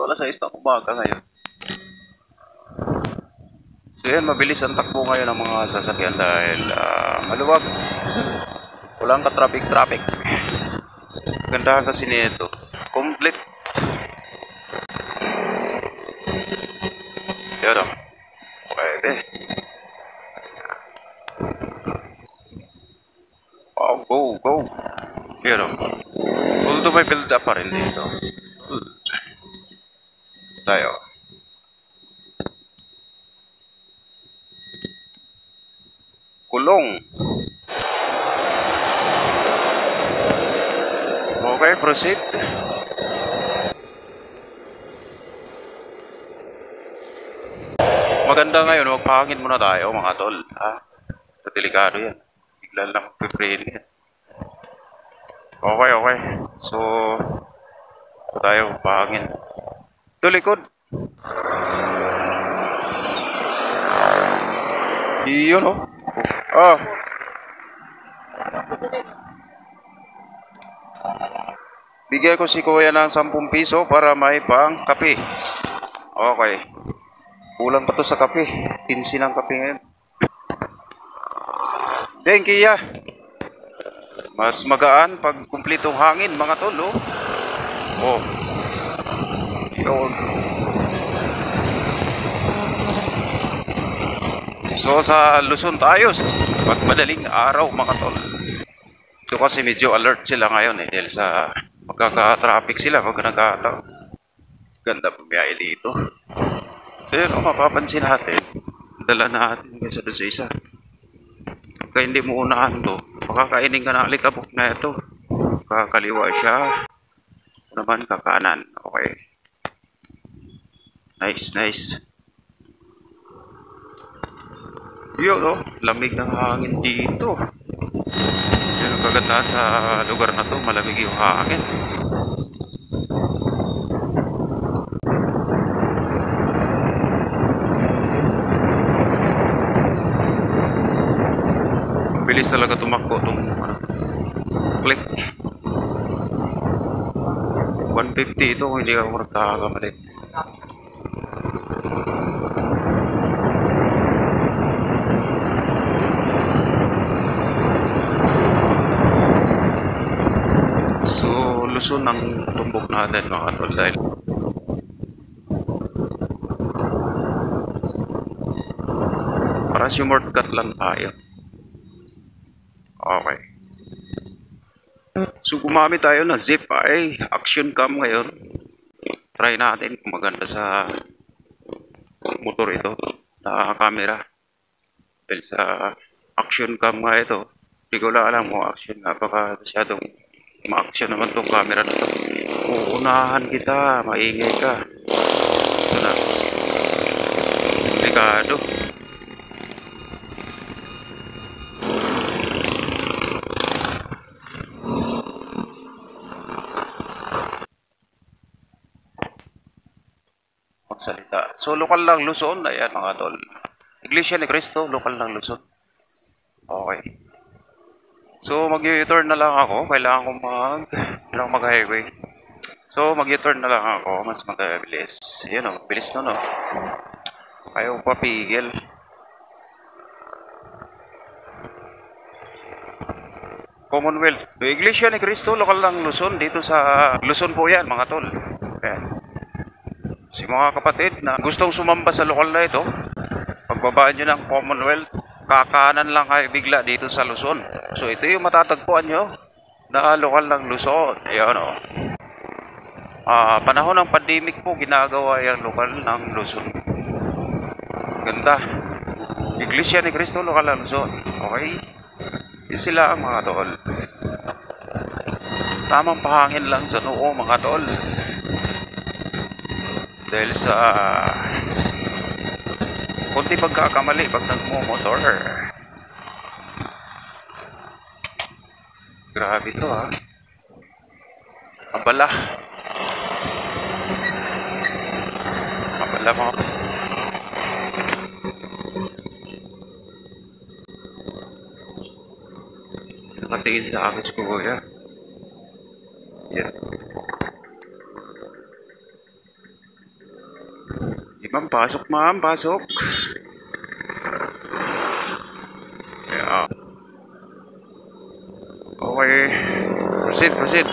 alas 6 ng umaga ngayon. So yan, mabilis ang takbo ngayon ng mga sasakyan dahil maluwag. Walang ka-traffic. Ganda kasi nito. Complete. Yan o. Pwede. Oh, go. Yan o. Although may build up pa rin dito. Tayo. Kulong. Okay, proceed. Maganda ngayon, magpahangin muna tayo mga tol. So, delikado yan. Bigla lang magpiprain yan. Okay. So tayo, pahangin. Ito likod. Iyon o. Bigay ko si kuya ng 10 piso para may pang kape. Okay. Kulang pa to sa kape. 15 ng kape ngayon. Thank you ya. Mas magaan pag kumplitong hangin mga tol. Oh. Yun. So sa Luzon tayo. Pag madaling araw mga tol. Ito kasi medyo alert sila ngayon dahil sa magkaka-traffic sila pag nagkataon. Ganda bumiyahe dito. So yun, mapapansin natin. Dala natin kasi doon sa isa. Pagka hindi mo unahan to, makakainin ka ng alikabok na ito. Kakaliwa siya. Naman kakanan. Okay. Nice. Yun lamig ng hangin dito. Yun ang kagandahan sa lugar na to, malamig yung hangin. Bilis talaga tumakbo itong click. 150 ito kung hindi ako nagkakamali. So Luzon ang tumbok natin mga tol dahil para shortcut lang tayo. Okay. So gumamit tayo ng zip action cam ngayon. Try natin kung maganda sa motor ito na camera. Dahil sa action cam nga ito, hindi ko lang alam kung action nga, baka masyadong ma-action naman tong camera na to. Uunahan kita, maingay ka. Ito na. Delikado. Magsalita. So lokal lang Luzon, ayan mga tol. Iglesia ni Cristo, lokal lang Luzon. Okay. So mag-u-turn na lang ako, kailangan ko mag-highway. So mag-u-turn na lang ako, mas magabilis. Ayan bilis no. Ayaw papigil. Commonwealth. Iglesia ni Cristo, lokal lang Luzon. Dito sa Luzon po yan mga tol. Ayan. Si mga kapatid na gustong sumamba sa lokal na ito, pagbabaan nyo ng Commonwealth, kakanan lang kayo bigla dito sa Luzon. So ito yung matatagpuan nyo na lokal ng Luzon. Ayan panahon ng pandemic po ginagawa yung lokal ng Luzon. Ganda. Iglesia ni Cristo, lokal ng Luzon. Okay. Yun sila ang mga tol. Tamang pahangin lang sa noo mga tol. Dahil sa kunti pagkakamali pag nagmumotor. Grabe ito Abala mo. Nakatingin sa akin si kuya. Yan. Di ma'am, pasok ma'am, pasok. Yeah. Okay. Proceed, proceed.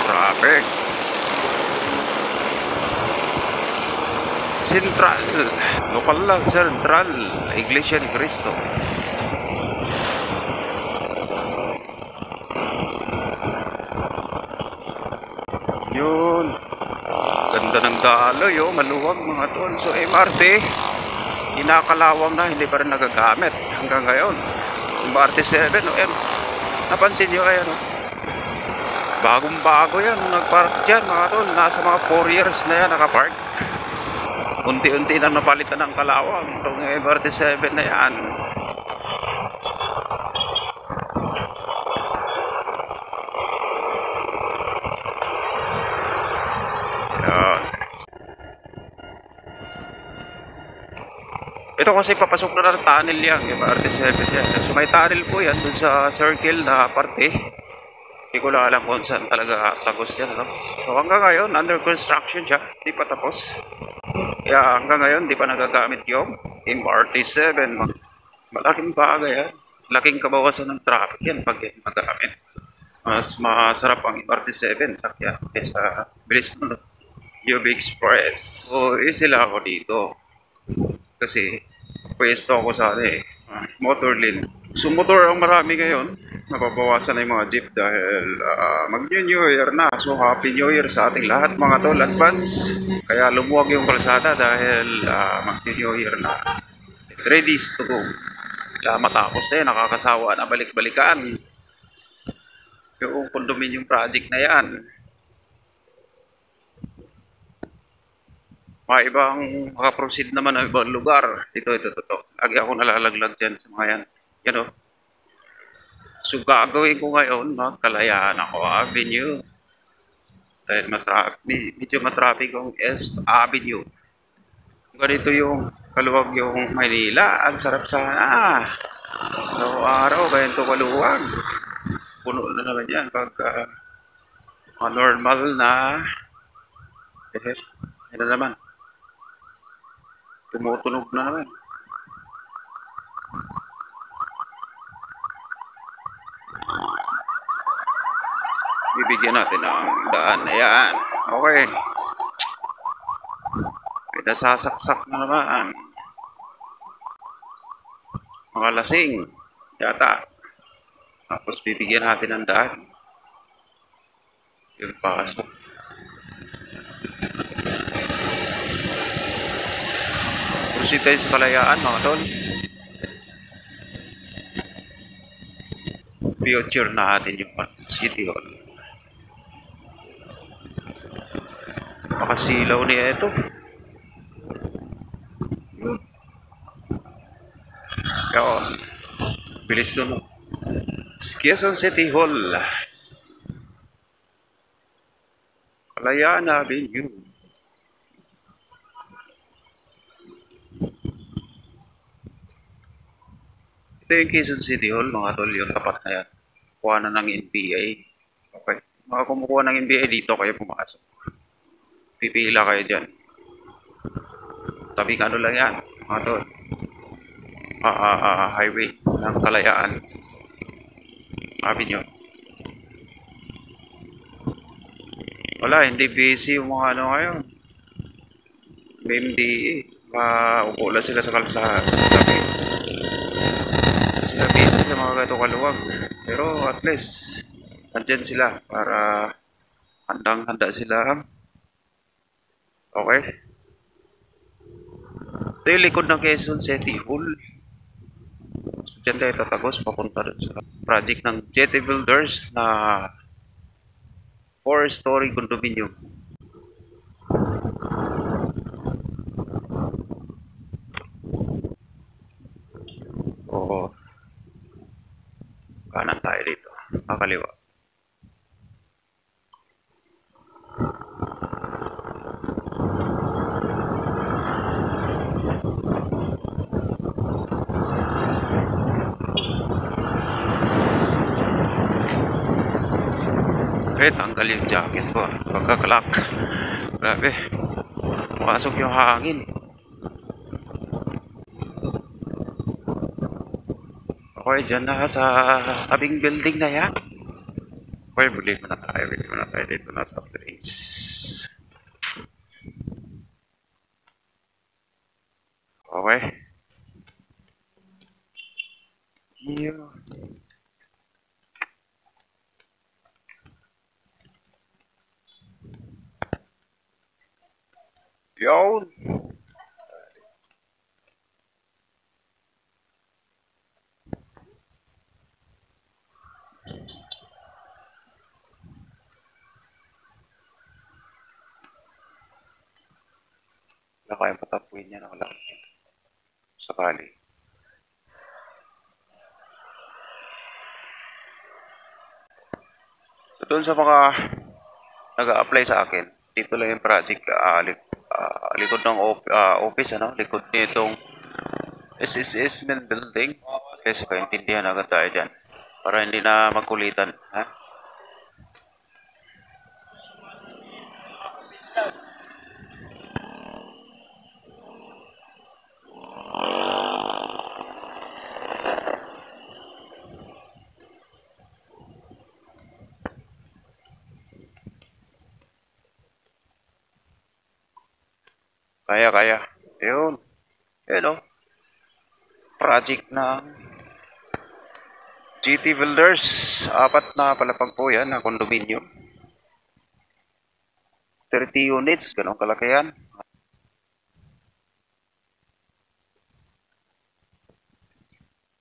Traffic. Central. Lokal lang, Central. Iglesia ni Cristo. Yun. Ganda ng daloy, oh. Maluwag mga tol. So, MRT, kinakalawang na, hindi pa rin nagagamit hanggang ngayon. MRT 7, oh. Napansin nyo, ayan, oh. Bagong bago yan. Nagpark dyan mga tol. Nasa mga 4 years na yan nakapark. Unti-unti na napalitan ng kalawang itong MRT 7 na yan. Yan. Ito kasi papasok na ng tunnel yan, MRT 7 yan. So may tunnel po yan dun sa circle na parte. Hindi ko lang alam kung saan talaga tagos yan, no? So hanggang ngayon, under construction siya. Hindi pa tapos. Kaya hanggang ngayon, hindi pa nagagamit yung MRT 7. Malaking bagay yan. Laking kabawasan ng traffic yan pag yan magamit. Mas masarap ang MRT 7 sakya kaysa bilis nun, no? UB Express. So, easy lang ako dito. Kasi, pwesto ako sa motor lane. So, motor ang marami ngayon. Nababawasan na yung mga jeep dahil mag-New Year na. So, Happy New Year sa ating lahat mga tol. Advance. Kaya lumuwag yung kalsada dahil mag-New Year na. Ready to go. Kaya matapos na yun. Nakakasawa na balik-balikan. Yung condominium project na yan. Mga ibang makaproceed naman ng ibang lugar. Ito. Lagi ako nalalaglag dyan sa mga yan. Yan o. So, gagawin ko ngayon, Kalayaan ako Avenue. Dahil medyo matraffic ang East Avenue. Ganito yung kaluwag yung Maynila. Ang sarap sana. Araw-araw, ganito kaluwag. Puno na naman yan pag normal na. Ano naman. Tumutunog na naman. Bibigyan natin ng daan. Ayan. Okay. May nasasaksak na naman. Mga lasing. Yata. Tapos bibigyan natin ng daan. Yung pasok. Proceed tayo sa Kalayaan mga tol. Future natin yung City Hall. Pakasilaw niya ito. Yun. Bilis nun. Quezon City Hall. Kalayaan Avenue. Ito yung Quezon City Hall, mga tol, yung tapat na yan. Kuha na ng NBI. Okay. Mga kumukuha ng NBI, dito kayo pumasok. Pipila kayo dyan. Tabing ano lang yan, mga tol. Highway ng Kalayaan Avenue. Wala, hindi busy yung mga ano ngayon. MMDA. Upo lang sila sa kalsada. Tabi. Sila busy sa mga gato kaluwag. Pero at least, nandyan sila para handang-handa sila. Okay. Ito yung likod ng Quezon City Hall. So, dyan tayo tatagos papunta dun sa project ng Jetty Builders na 4-story condominium. O kanan tayo dito. Kakaliwa. Grabe, tanggal yung jacket ko. Pagkakalak. Grabe. Pasok yung hangin. Okay, dyan na sa tabing building na yan. Okay, buli mo na tayo. Bili mo na tayo dito na sa drinks. Okay. Yeah. Yun. Wala kayong patapuin yan. Wala. Sakali. So, doon sa mga nag-a-apply sa akin, dito lang yung project. Likod ng office, ano? Likod nitong SSS main building. Kasi kaintindihan agad tayo dyan. Para hindi na magkulitan. Ha? Kaya, kaya. Yun. Yun, oh. Project ng GT Builders. Apat na palapag po yan na condominium. 30 units. Ganun kalaki yan.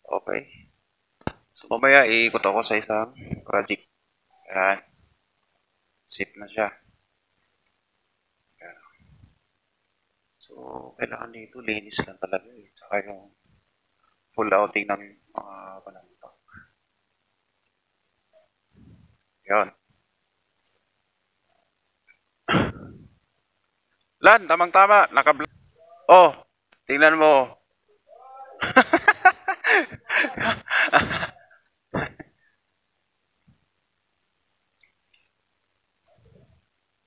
Okay. So, mamaya iikot ako sa isang project. Ayan. Safe na siya. Ayan. So, kailangan dito linis lang talaga eh. Saka yung full outing ng mga panampak. Yan. Lan, tamang-tama. Oh, tingnan mo.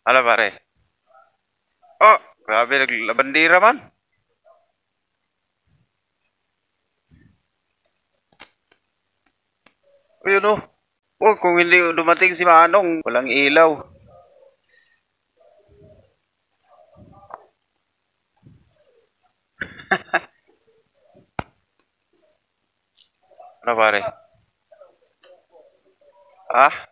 Ano pare? Oh, grabe naglabandira man. Ayun oh. Oh, kung hindi dumating si Manong, walang ilaw. Ano pare? Ah?